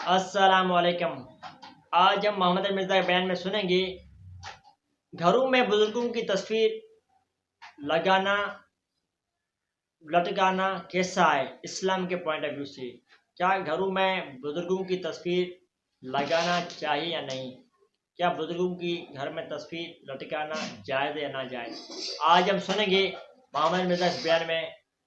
السلام علیکم۔ آج ہم محمد مرزا کے بیان میں سنیں گے گھروں میں بزرگوں کی تصویر لگانا لٹکانا کیسا ہے اسلام کے پوائنٹ آف ویو سے۔ کیا گھروں میں بزرگوں کی تصویر لگانا چاہیے یا نہیں؟ کیا بزرگوں کی گھر میں تصویر لٹکانا جائز یا ناجائز؟ آج ہم سنیں گے محمد مرزا اس بیان میں۔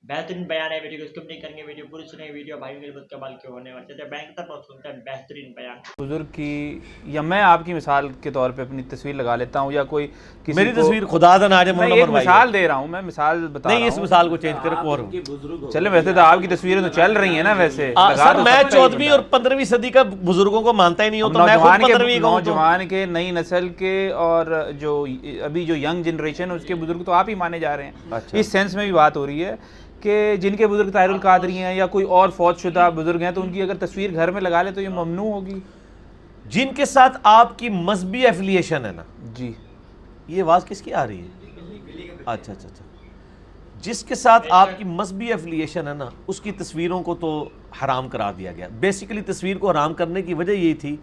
بہترین بیان ہے، ویڈیو کو اسکپ نہیں کریں گے، ویڈیو پوری سنیں گے۔ ویڈیو بھائیوں کے لیے بہت کمال کے ہونے والے ہیں۔ بیان کی طرف سنتے ہیں بہترین بیان۔ بزرگ کی یا میں آپ کی مثال کے طور پہ اپنی تصویر لگا لیتا ہوں، یا کوئی میری تصویر خدا دا ناجے میں ایک مثال دے رہا ہوں، میں مثال بتا رہا ہوں، نہیں اس مثال کو چینج کریں اور چلے ویسے تو آپ کی تصویریں تو چل رہی ہیں نا، ویسے سر میں 14ویں اور 15ویں صدی کا بزرگوں کو مانتا ہی نہیں ہوں، تو میں خود 15ویں کا ہوں۔ نوجوان کے، نئی نسل کے، اور جو ابھی جو ینگ جنریشن ہے اس کے بزرگ تو آپ ہی مانے جا رہے ہیں۔ اس سینس میں بھی بات ہو رہی ہے کہ جن کے بزرگ طاہر القادری ہیں یا کوئی اور فوت شدہ بزرگ ہیں، تو ان کی اگر تصویر گھر میں لگا لے تو یہ ممنوع ہوگی؟ جن کے ساتھ آپ کی مذہبی ایفیلیشن ہے نا جی، یہ آواز کس کی آ رہی ہے؟ اچھا اچھا اچھا، جس کے ساتھ آپ کی مذہبی ایفیلیشن ہے نا اس کی تصویروں کو تو حرام قرار دیا گیا۔ بیسیکلی تصویر کو حرام کرنے کی وجہ یہی تھی،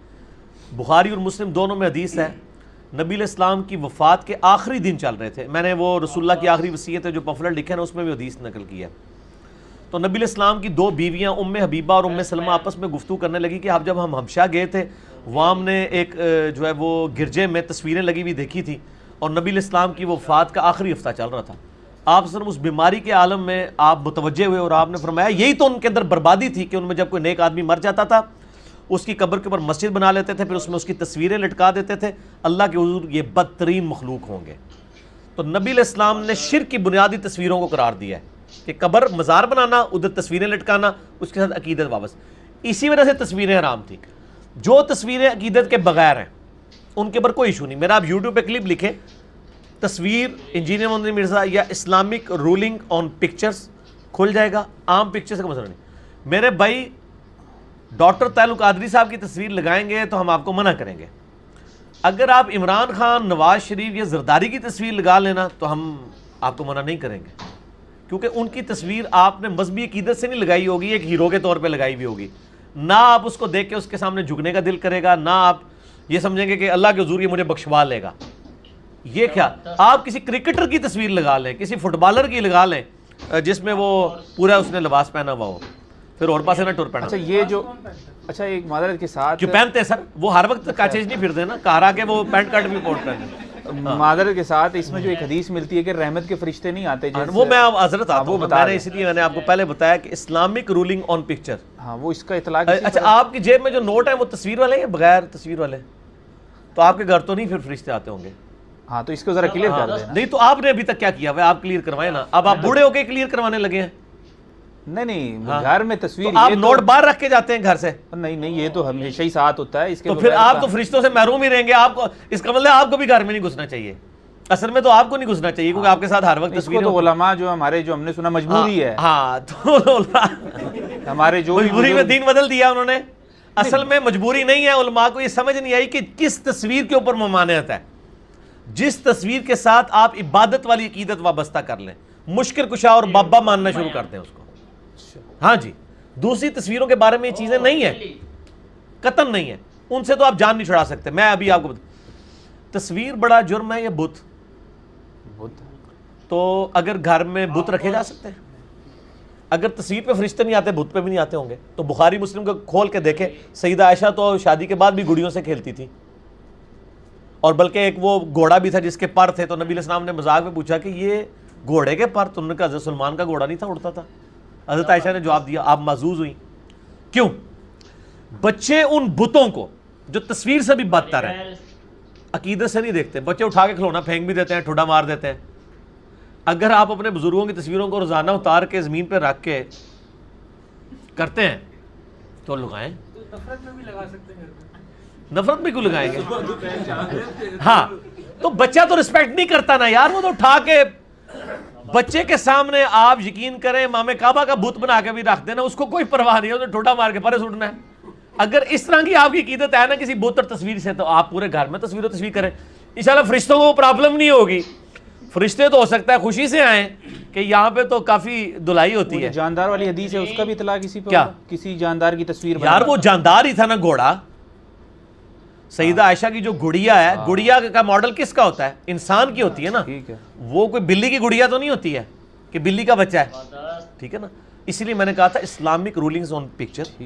بخاری اور مسلم دونوں میں حدیث ہے، نبی علیہ السلام کی وفات کے آخری دن چل رہے تھے۔ میں نے وہ رسول اللہ کی آخری وصیت ہے جو پمفلٹ لکھے نا اس میں بھی حدیث نقل کی ہے۔ تو نبی علیہ السلام کی دو بیویاں ام حبیبہ اور ام سلمہ آپس میں گفتگو کرنے لگی کہ اب جب ہم حبشہ گئے تھے وہاں ہم نے ایک جو ہے وہ گرجے میں تصویریں لگی ہوئی دیکھی تھی، اور نبی علیہ السلام کی وفات کا آخری ہفتہ چل رہا تھا۔ آپ صرف اس بیماری کے عالم میں آپ متوجہ ہوئے اور آپ نے فرمایا یہی تو ان کے اندر بربادی تھی کہ ان میں جب کوئی نیک آدمی مر جاتا تھا اس کی قبر کے اوپر مسجد بنا لیتے تھے، پھر اس میں اس کی تصویریں لٹکا دیتے تھے، اللہ کے حضور یہ بدترین مخلوق ہوں گے۔ تو نبی علیہ السلام نے شرک کی بنیادی تصویروں کو قرار دیا ہے کہ قبر مزار بنانا، ادھر تصویریں لٹکانا، اس کے ساتھ عقیدت وابستہ۔ اسی وجہ سے تصویریں حرام تھیں۔ جو تصویریں عقیدت کے بغیر ہیں ان کے اوپر کوئی ایشو نہیں۔ میرا آپ یوٹیوب پہ کلپ لکھیں تصویر انجینئر محمد مرزا یا اسلامک رولنگ آن پکچرز، کھل جائے گا۔ عام پکچرز کا مسئلہ نہیں۔ میرے بھائی ڈاکٹر طاہر القادری صاحب کی تصویر لگائیں گے تو ہم آپ کو منع کریں گے۔ اگر آپ عمران خان، نواز شریف یا زرداری کی تصویر لگا لینا تو ہم آپ کو منع نہیں کریں گے، کیونکہ ان کی تصویر آپ نے مذہبی عقیدت سے نہیں لگائی ہوگی، ایک ہیرو کے طور پہ لگائی ہوئی ہوگی۔ نہ آپ اس کو دیکھ کے اس کے سامنے جھکنے کا دل کرے گا، نہ آپ یہ سمجھیں گے کہ اللہ کے حضور یہ مجھے بخشوا لے گا۔ یہ کیا، آپ کسی کرکٹر کی تصویر لگا لیں، کسی فٹ بالر کی لگا لیں جس میں وہ پورا اس نے لباس پہنا ہوا ہو، پھر اور پاسے نہ ٹور پہنا۔ اچھا یہ جو ایک معذرت کے ساتھ جو پہنتے ہیں سر وہ ہر وقت کاچیز نہیں پھرتے نا، کہا کہ وہ پینٹ کٹ بھی کوٹ پہنے۔ معذرت کے ساتھ اس میں جو ایک حدیث ملتی ہے کہ رحمت کے فرشتے نہیں آتے، وہ میں حضرت وہ بتا رہے، اس لیے میں نے آپ کو پہلے بتایا کہ اسلامک رولنگ آن پکچر، ہاں وہ اس کا اطلاق۔ اچھا آپ کی جیب میں جو نوٹ ہیں وہ تصویر والے یا بغیر تصویر والے؟ تو آپ کے گھر تو نہیں پھر فرشتے آتے ہوں گے؟ ہاں تو اس کو ذرا کلیئر کر دینا۔ نہیں تو آپ نے ابھی تک کیا کیا ہوا ہے؟ آپ کلیئر کروائیں نا، اب آپ بوڑھے ہو کے کلیئر کروانے لگے ہیں۔ نہیں گھر میں تصویر، آپ نوٹ باہر رکھ کے جاتے ہیں گھر سے؟ نہیں یہ تو ہمیشہ ہی ساتھ ہوتا ہے، اس کے تو پھر آپ تو فرشتوں سے محروم ہی رہیں گے۔ آپ کو اس کا مطلب آپ کو بھی گھر میں نہیں گھسنا چاہیے، اصل میں تو آپ کو نہیں گھسنا چاہیے کیونکہ آپ کے ساتھ ہر وقت تصویریں۔ تو علماء جو ہمارے جو ہم نے سنا مجبوری ہے، ہاں تو ہمارے جو مجبوری میں دین بدل دیا انہوں نے۔ اصل میں مجبوری نہیں ہے، علماء کو یہ سمجھ نہیں آئی کہ کس تصویر کے اوپر ممانعت ہے۔ جس تصویر کے ساتھ آپ عبادت والی عقیدت وابستہ کر لیں، مشکل کشا اور بابا ماننا شروع کر دیں اس کو۔ ہاں جی، دوسری تصویروں کے بارے میں یہ چیزیں نہیں ہیں، قطعاً نہیں ہیں، ان سے تو آپ جان نہیں چھڑا سکتے۔ میں ابھی آپ کو تصویر بڑا جرم ہے یا بت؟ تو اگر گھر میں بت رکھے جا سکتے ہیں؟ اگر تصویر پہ فرشتے نہیں آتے بت پہ بھی نہیں آتے ہوں گے؟ تو بخاری مسلم کو کھول کے دیکھیں، سیدہ عائشہ تو شادی کے بعد بھی گڑیوں سے کھیلتی تھی، اور بلکہ ایک وہ گھوڑا بھی تھا جس کے پر تھے، تو نبی علیہ السلام نے مذاق میں پوچھا کہ یہ گھوڑے کے پر؟ تو انہوں نے کہا حضرت سلمان کا گھوڑا نہیں تھا، اڑتا تھا۔ حضرت عائشہ نے جواب دیا، آپ محظوظ ہوئی۔ کیوں؟ بچے ان بتوں کو جو تصویر سے بھی بدتر ہیں عقیدت سے نہیں دیکھتے، بچے اٹھا کے کھلونا پھینک بھی دیتے ہیں، ٹھوڈا مار دیتے ہیں۔ اگر آپ اپنے بزرگوں کی تصویروں کو روزانہ اتار کے زمین پہ رکھ کے کرتے ہیں تو لگائیں۔ نفرت میں بھی لگا سکتے ہیں، نفرت میں کیوں لگائیں گے؟ ہاں تو بچہ تو رسپیکٹ نہیں کرتا نا یار، وہ تو اٹھا کے بچے کے سامنے آپ یقین کریں امام کعبہ کا بت بنا کے بھی رکھ دینا، اس کو کوئی پرواہ نہیں ہے، اسے ٹھوڈا مار کے پرے سٹنا ہے۔ اگر اس طرح کی آپ کی عقیدت ہے نا کسی بت اور تصویر سے، تو آپ پورے گھر میں تصویر و تصویر کریں، انشاءاللہ فرشتوں کو پرابلم نہیں ہوگی۔ فرشتے تو ہو سکتا ہے خوشی سے آئیں، کہ یہاں پہ تو کافی دلائی ہوتی ہے. جاندار والی حدیث ہے اس کا بھی اطلاع کسی پہ کیا؟ کسی جاندار کی تصویر یار وہ جاندار ہی تھا نا گھوڑا. سیدہ عائشہ کی جو گڑیا ہے, گڑیا کا ماڈل کس کا ہوتا ہے؟ انسان کی ہوتی ہے نا. ٹھیک ہے, وہ کوئی بلی کی گڑیا تو نہیں ہوتی ہے کہ بلی کا بچہ ہے. ٹھیک ہے نا, اس لیے میں نے کہا تھا اسلامک رولنگز آن پکچر.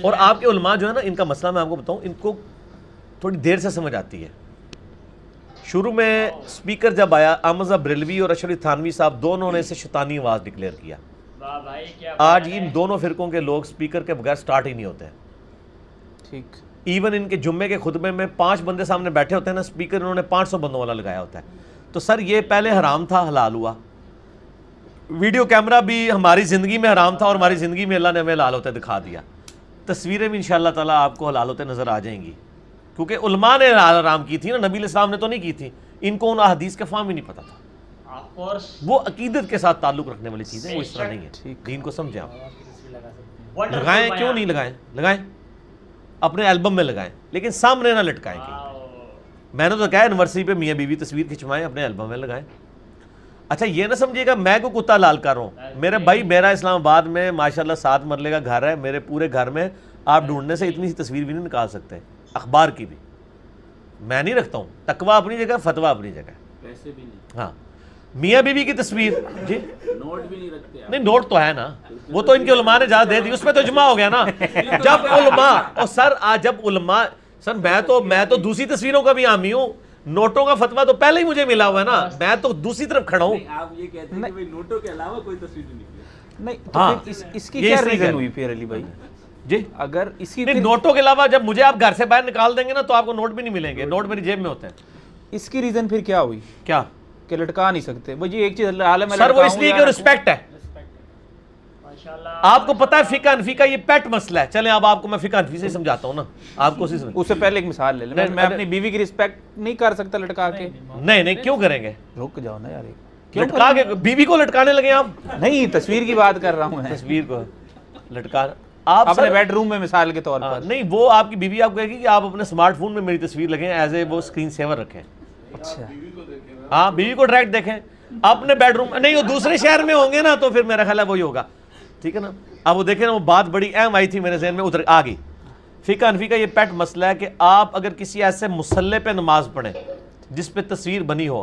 اور آپ کے علماء جو ہے نا, ان کا مسئلہ میں آپ کو بتاؤں, ان کو تھوڑی دیر سے سمجھ آتی ہے. شروع میں سپیکر جب آیا, احمد بریلوی اور اشرف تھانوی صاحب دونوں نے اسے شیطانی آواز ڈکلیئر کیا. آج ان دونوں فرقوں کے لوگ سپیکر کے بغیر سٹارٹ ہی نہیں ہوتے ہیں. ٹھیک, ایون ان کے جمعے کے خطبے میں 5 بندے سامنے بیٹھے ہوتے ہیں نا, سپیکر انہوں نے 500 بندوں والا لگایا ہوتا ہے. تو سر یہ پہلے حرام تھا, حلال ہوا. ویڈیو کیمرہ بھی ہماری زندگی میں حرام تھا اور ہماری زندگی میں اللہ نے ہمیں حلال ہوتے دکھا دیا. تصویریں بھی انشاءاللہ تعالیٰ آپ کو حلال ہوتے نظر آ جائیں گی, کیونکہ علماء نے حرام کی تھی نا, نبی علیہ السلام نے تو نہیں کی تھی. ان کو ان احادیث کا فہم ہی نہیں پتا تھا. وہ عقیدت کے ساتھ تعلق رکھنے والی چیزیں, وہ اس طرح نہیں ہے. دین کو سمجھیں آپ. لگائیں, کیوں نہیں لگائیں؟ لگائیں, اپنے البم میں لگائیں, لیکن سامنے نہ لٹکائیں. میں نے تو کہا اینیورسری پہ میاں بیوی تصویر کھنچوائیں, اپنے البم میں لگائیں. اچھا یہ نہ سمجھیے گا میں کو کتا لال کر رہا ہوں. میرے بھائی, میرا اسلام آباد میں ماشاءاللہ 7 مرلے کا گھر ہے. میرے پورے گھر میں آپ ڈھونڈنے سے اتنی سی تصویر بھی نہیں نکال سکتے, اخبار کی بھی. میں نہیں رکھتا ہوں. تقویٰ اپنی جگہ, فتویٰ اپنی جگہ. پیسے بھی نہیں. ہاں, میاں بیوی کی تصویر جی, نوٹ بھی نہیں رکھتے. نہیں نوٹ تو ہے نا, وہ تو ان کے علماء نے جہاں دے دی, اس پہ تو اجماع ہو گیا نا. جب علماء, اور سر آج جب علماء, سر میں تو دوسری تصویروں کا بھی حامی ہوں. نوٹوں کا فتویٰ تو پہلے ہی مجھے ملا ہوا ہے نا, میں تو دوسری طرف کھڑا ہوں. آپ یہ کہتے ہیں کہ نوٹوں کے علاوہ کوئی تصویر نہیں نکلی. نہیں تو اس کی کیا ریزن ہوئی پھر علی بھائی جی؟ اگر اس کی نوٹوں کے علاوہ جب مجھے آپ گھر سے باہر نکال دیں گے نا, تو آپ کو نوٹ بھی نہیں ملیں گے. نوٹ میری جیب میں ہوتے ہیں. اس کی ریزن پھر کیا ہوئی کیا کہ لٹکا نہیں سکتے؟ وہ یہ ایک چیز عالم سر, وہ اس لیے کہ رسپیکٹ ہے. آپ کو پتا ہے فقہ حنفی کا یہ پیٹ مسئلہ ہے. چلیں اب آپ کو میں فقہ حنفی سے سمجھاتا ہوں نا, آپ کو اس سے پہلے ایک مثال لے لیں. میں اپنی بیوی کی رسپیکٹ نہیں کر سکتا لٹکا کے. نہیں کیوں کریں گے؟ رک جاؤ نا یار, لٹکا کے بیوی کو لٹکانے لگے آپ؟ نہیں, تصویر کی بات کر رہا ہوں. تصویر کو لٹکا آپ اپنے بیڈ روم میں مثال کے طور پر. نہیں, وہ آپ کی بیوی آپ کہے گی کہ آپ اپنے اسمارٹ فون میں میری تصویر لگیں, ایز اے وہ اسکرین سیور رکھیں. اچھا, ہاں, بیوی کو ڈائریکٹ دیکھیں اپنے بیڈ روم. نہیں, وہ دوسرے شہر میں ہوں گے نا, تو پھر میرا خیال ہے وہی ہوگا. ٹھیک ہے نا. اب وہ دیکھیں نا, وہ بات بڑی اہم آئی تھی میرے ذہن میں, ادھر آ گئی. فقہ حنفی کا یہ پیٹ مسئلہ ہے کہ آپ اگر کسی ایسے مصلی پہ نماز پڑھیں جس پہ تصویر بنی ہو,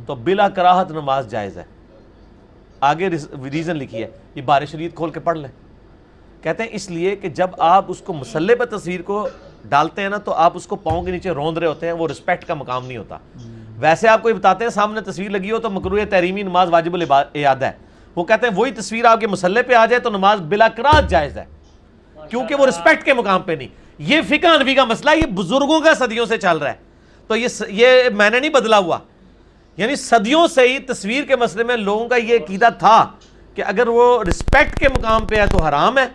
تو بلا کراہت نماز جائز ہے. آگے ریزن لکھی ہے, یہ بارِ شریعت کھول کے پڑھ لیں. کہتے ہیں اس لیے کہ جب آپ اس کو مصلی پہ تصویر کو ڈالتے ہیں نا, تو آپ اس کو پاؤں کے نیچے روند رہے ہوتے ہیں, وہ رسپیکٹ کا مقام نہیں ہوتا. ویسے آپ کو یہ بتاتے ہیں سامنے تصویر لگی ہو تو مکروہ تحریمی نماز واجب الاعادہ ہے. وہ کہتے ہیں وہی تصویر آپ کے مصلی پہ آ جائے تو نماز بلا کراہت جائز ہے, کیونکہ وہ رسپیکٹ کے مقام پہ نہیں. یہ فقہ حنفی کا مسئلہ, یہ بزرگوں کا صدیوں سے چل رہا ہے. تو یہ میں نے نہیں بدلا ہوا, یعنی صدیوں سے ہی تصویر کے مسئلے میں لوگوں کا یہ عقیدہ تھا کہ اگر وہ رسپیکٹ کے مقام پہ ہے تو حرام ہے,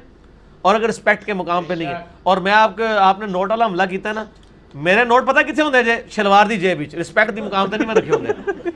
اور اگر رسپیکٹ کے مقام پہ نہیں ہے. اور میں آپ نے نوٹ والا حملہ کیتا ہے نا, میرے نوٹ پتہ کتنے ہوندے جے؟ شلوار دی جیب وچ, رسپیکٹ دی مقام تے نہیں میں رکھے ہوندے.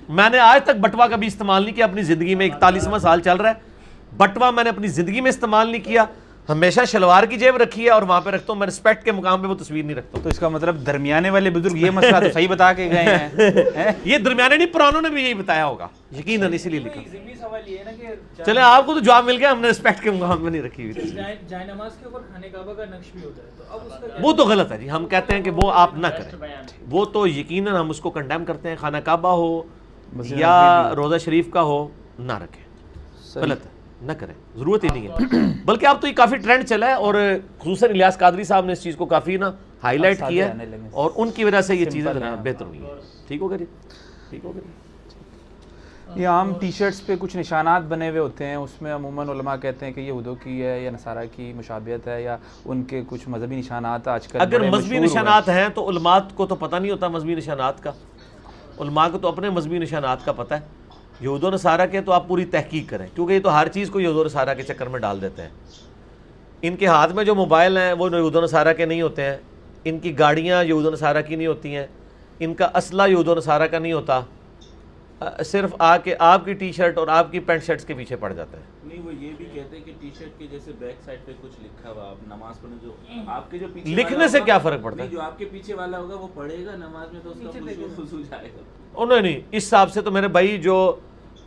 میں نے آج تک بٹوا کبھی استعمال نہیں کیا اپنی زندگی میں. 41واں سال چل رہا ہے, بٹوا میں نے اپنی زندگی میں استعمال نہیں کیا. ہمیشہ شلوار کی جیب رکھی ہے اور وہاں پہ رکھتا ہوں. میں رسپیکٹ کے مقام پہ وہ تصویر نہیں رکھتا ہوں. تو اس کا مطلب درمیانے والے بزرگ یہ مسئلہ تو صحیح بتا کے گئے ہیں. یہ درمیانے نہیں, پرانوں نے بھی یہی بتایا ہوگا یقیناً, اسی لیے لکھا. ضمنی سوال یہ ہے نا کہ چلیں آپ کو تو جواب مل گیا, ہم نے رسپیکٹ کے مقام پہ نہیں رکھی ہوئی. جائے نماز کے اوپر خانہ کعبہ کا نقش بھی ہوتا ہے, تو اب اس کا وہ تو غلط ہے جی. ہم کہتے ہیں کہ وہ آپ نہ کریں, وہ تو یقیناً ہم اس کو کنڈیم کرتے ہیں. خانہ کعبہ ہو یا روضہ شریف کا ہو, نہ رکھیں, غلط ہے, نہ کریں, ضرورت ہی نہیں ہے. بلکہ اب تو یہ کافی ٹرینڈ چلا ہے, اور خصوصاً الیاس قادری صاحب نے اس چیز کو کافی نا ہائی لائٹ کیا ہے, اور ان کی وجہ سے یہ چیزیں بہتر ہوئی ہیں. ٹھیک ہو گیا جی, ٹھیک ہو گیا. یہ عام ٹی شرٹس پہ کچھ نشانات بنے ہوئے ہوتے ہیں, اس میں عموماً علماء کہتے ہیں کہ یہ یہودوں کی ہے یا نصارہ کی مشابہت ہے, یا ان کے کچھ مذہبی نشانات آج کل اگر مذہبی نشانات ہیں تو علماء کو تو پتہ نہیں ہوتا مذہبی نشانات کا. علماء کو تو اپنے مذہبی نشانات کا پتہ ہے. یہود و نصارہ کے تو آپ پوری تحقیق کریں, کیونکہ یہ تو ہر چیز کو یہود و نصارہ کے چکر میں ڈال دیتے ہیں. ان کے ہاتھ میں جو موبائل ہیں وہ یہود و نصارہ کے نہیں ہوتے ہیں, ان کی گاڑیاں یہود و نصارہ کی نہیں ہوتی ہیں, ان کا اسلحہ یہود و نصارہ کا نہیں ہوتا. صرف آ کے آپ کی ٹی شرٹ اور آپ کی پینٹ شرٹس کے پیچھے پڑ جاتے ہیں. نہیں, وہ یہ بھی کہتے ہیں کہ ٹی شرٹ کے جیسے بیک سائڈ پہ کچھ لکھا ہوا, آپ نماز پڑھنے جو آپ کے جو پیچھے لکھنے سے کیا فرق پڑتا ہے؟ جو آپ کے پیچھے والا ہوگا وہ پڑھے گا نماز میں تو اس کا خشوع جائے گا. نہیں, اس حساب سے تو میرے بھائی جو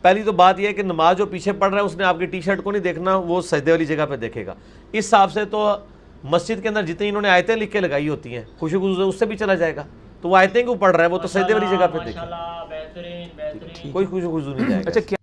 پہلی تو بات یہ ہے کہ نماز جو پیچھے پڑھ رہا ہے اس نے آپ کی ٹی شرٹ کو نہیں دیکھنا، وہ سجدے والی جگہ پہ دیکھے گا. اس حساب سے تو مسجد کے اندر جتنی انہوں نے آیتیں لکھ کے لگائی ہوتی ہیں خشوع و خضوع اس سے بھی چلا جائے گا. تو وہ آیتیں کیوں پڑھ رہا ہے، وہ تو سجدے والی جگہ پہ دیکھے گا، ماشاءاللہ، بہترین بہترین. کوئی خشوع و خضوع نہیں جائے گا. اچھا کیا